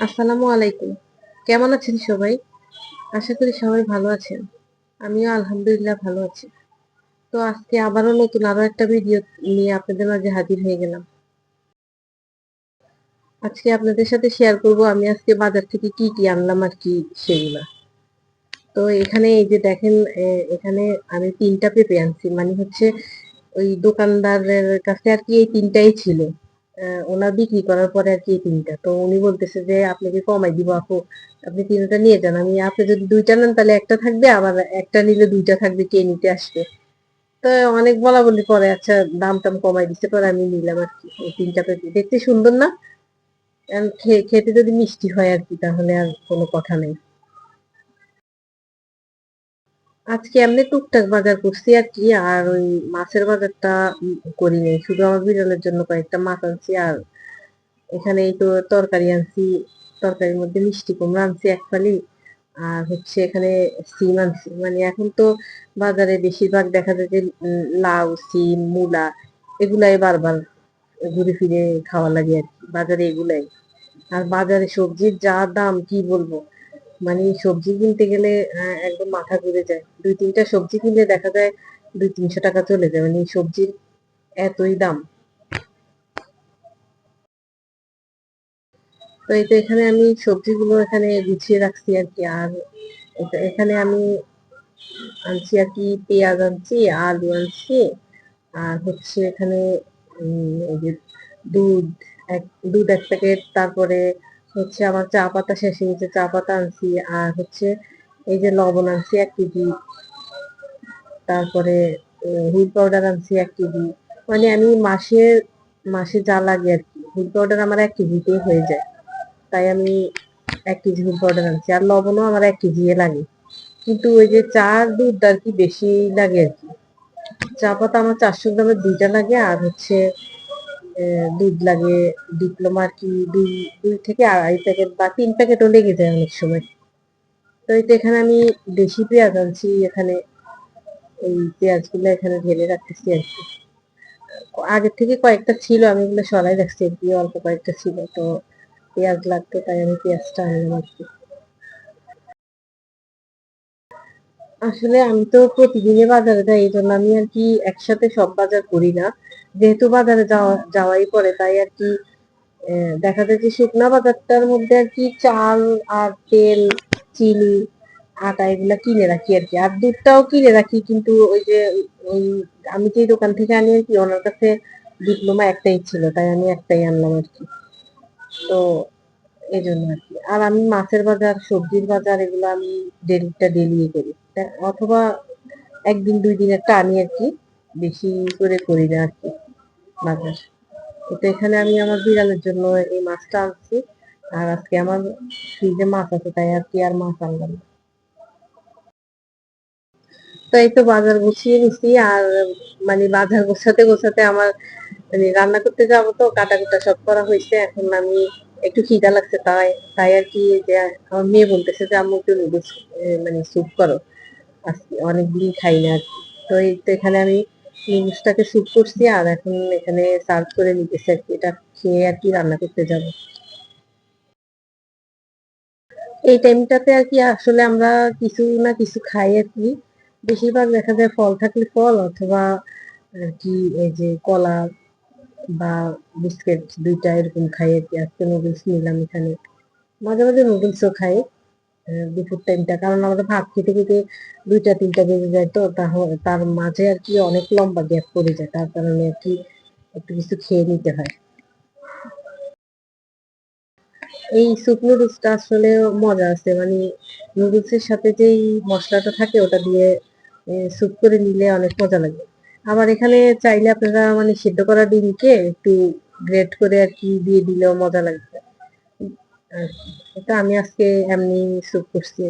আসসালামু আলাইকুম। কেমন আছেন সবাই? আশা করি সবাই ভালো আছেন। আমিও আলহামদুলিল্লাহ ভালো আছি। তো আজকে আবারও নতুন আরো একটা ভিডিও নিয়ে আপনাদের মাঝে হাজির হয়ে গেলাম। আজকে আপনাদের সাথে শেয়ার করব আমি আজকে বাজার থেকে কি আনলাম আর কি সেগুলা। তো এখানে এই যে দেখেন এখানে আমি ৩ টা পেঁপে আনছি। মানে হচ্ছে ওই দোকানদারের কাছে আর কি এই ৩ টাই ছিল। ওনার বিক্রি করার পরে আর কি এই ৩ টা। তো উনি বলতেছে যে আপনাকে কমাই দিব আপু। আপনি ৩ টা নিয়ে যান। আপনি যদি ২ টা নেন তাহলে ১ টা থাকবে, আবার ১ টা নিলে ২ টা থাকবে, কে নিতে আসবে। তো অনেক বলাবলি পরে আচ্ছা দাম-টাম কমাই দিছে, পরে আমি নিলাম আর কি এই ৩ টা পেঁপে। দেখতে সুন্দর না? খেতে যদি মিষ্টি হয় আর কি তাহলে আর কোনো কথা নেই। আজকে এমনি টুকটাক বাজার করছি আর কি, আর ওই মাছের বাজারটা করি নাই। শুধু আমার বিড়ালের জন্য কয়েকটা মাছ আনছি, আর এখানে এই তো তরকারি আনছি। তরকারির মধ্যে মিষ্টি কুমড়া আনছি ১ ফালি, আর হচ্ছে এখানে সিম আনছি। মানে এখন তো বাজারে বেশিরভাগ দেখা যায় যে লাউ, সিম, মূলা এগুলাই বারবার ঘুরে ফিরে খাওয়া লাগে আর কি। বাজারে এগুলাই। আর বাজারে সবজির যা দাম কি বলবো। মানে সবজি কিনতে গেলে একদম মাথা ঘুরে যায়। ২-৩ টা সবজি কিনলে দেখা যায় ২00-৩০০ টাকা চলে যায়। মানে সবজির এতই দাম। তো এই তো এখানে আমি সবজিগুলো এখানে গুছিয়ে রাখছি আর কি। আর এখানে আমি আনছি আর কি, পেঁয়াজ আনছি, আলু আনছি, আর হচ্ছে এখানে এই যে দুধ এক দুধ ১ প্যাকেট, তারপরে হচ্ছে আমার চা পাতা শেষ হয়ে গেছে, চা পাতা আনছি, আর হচ্ছে এই যে লবণ আনছি ১ কেজি, তারপরে হুইল পাউডার আনছি ১ কেজি। মানে আমি মাসে যা লাগে আর কি, হুইল পাউডার আমার ১ কেজিতেই হয়ে যায়। তাই আমি ১ কেজি হুইল পাউডার আনছি। আর লবণও আমার ১ কেজি লাগে। কিন্তু ওই যে চা আর দুধ আর কি বেশি লাগে আর কি। চা পাতা আমার ৪০০ গ্রামের ২ টা লাগে, আর হচ্ছে দুধ লাগে ডিপ্লোমা আর কি ২ থেকে ২.৫ প্যাকেট বা ৩ প্যাকেটও লেগে যায় অনেক সময়। তো এই তো এখানে আমি দেশি পেঁয়াজ আনছি। এখানে এই পেঁয়াজগুলো এখানে ঢেলে রাখতেছি আর কি। আগের থেকে কয়েকটা ছিল, আমি এগুলো সরাই রাখছি আর কি, অল্প কয়েকটা ছিল। তো পেঁয়াজ লাগতো তাই আমি পেঁয়াজটা আনলাম আর কি। আসলে আমি তো প্রতিদিনই বাজারে যাই, এই জন্য আমি আর কি একসাথে সব বাজার করি না। যেহেতু বাজারে যাওয়াই পড়ে তাই আর কি দেখা যায় যে শুকনা বাজারটার মধ্যে আর কি চাল আর তেল, চিনি, আটা এগুলা কিনে রাখি আর কি। আর দুধটাও কিনে রাখি, কিন্তু ওই যে ওই আমি যে দোকান থেকে আনি আর কি, ওনার কাছে ডিপ্লোমা একটাই ছিল তাই আমি একটাই আনলাম আর কি। তো এই জন্য আর কি। আর আমি মাছের বাজার, সবজির বাজার এগুলো আমি ডেলি করি। অথবা ১ দিন ২ দিন একটা আনি আর কি। বেশি করে করি না আর কি বাজার। তো এখানে আমি আমার বিড়ালের জন্য এই মাছটা আনছি। আর আজকে আমার ফ্রিজে মাছ আছে তাই আর কি আর মাছ আনলাম না। তো এই তো বাজার গুছিয়ে নিছি, আর মানে বাজার গোছাতে আমার মানে রান্না করতে যাবো, তো কাটাকুটা সব করা হয়েছে। এখন আমি একটু খিদা লাগছে, তাই আর কি যে আমার মেয়ে বলতেছে যে আম্মু একটু নুডলস মানে স্যুপ করো। আজকে অনেকদিন খাই না আর কি। তো এই তো এখানে আমি নুডলসটাকে স্যুপ করছি, আর এখন এখানে সার্ভ করে নিতেছি আর কি। এটা খেয়ে আর কি রান্না করতে যাবো। এই টাইমটাতে আর কি আসলে আমরা কিছু না কিছু খাই আর কি। বেশিরভাগ দেখা যায় ফল থাকলে ফল, অথবা আর কি এই যে কলা বা বিস্কিট ২ টা এরকম খাই আর কি। আজকে নুডলস নিলাম এখানে। মাঝে মাঝে নুডলসও খাই দুপুর টাইমটা, কারণ আমাদের ভাত খেতে খেতে ২টা ৩টা বেজে যায়, তো তার মাঝে আর কি অনেক লম্বা গ্যাপ পড়ে যায়, তার কারণে আর কি একটু কিছু খেয়ে নিতে হয়। এই স্যুপ নুডলসটা আসলে মজা আছে। মানে নুডলসের সাথে যেই মশলাটা থাকে ওটা দিয়ে স্যুপ করে নিলে অনেক মজা লাগে। আবার এখানে চাইলে আপনারা মানে সিদ্ধ করা ডিমকে একটু গ্রেট করে আর কি দিয়ে দিলেও মজা লাগবে। আর কি। এটা আমি আজকে এমনি স্যুপ করছি।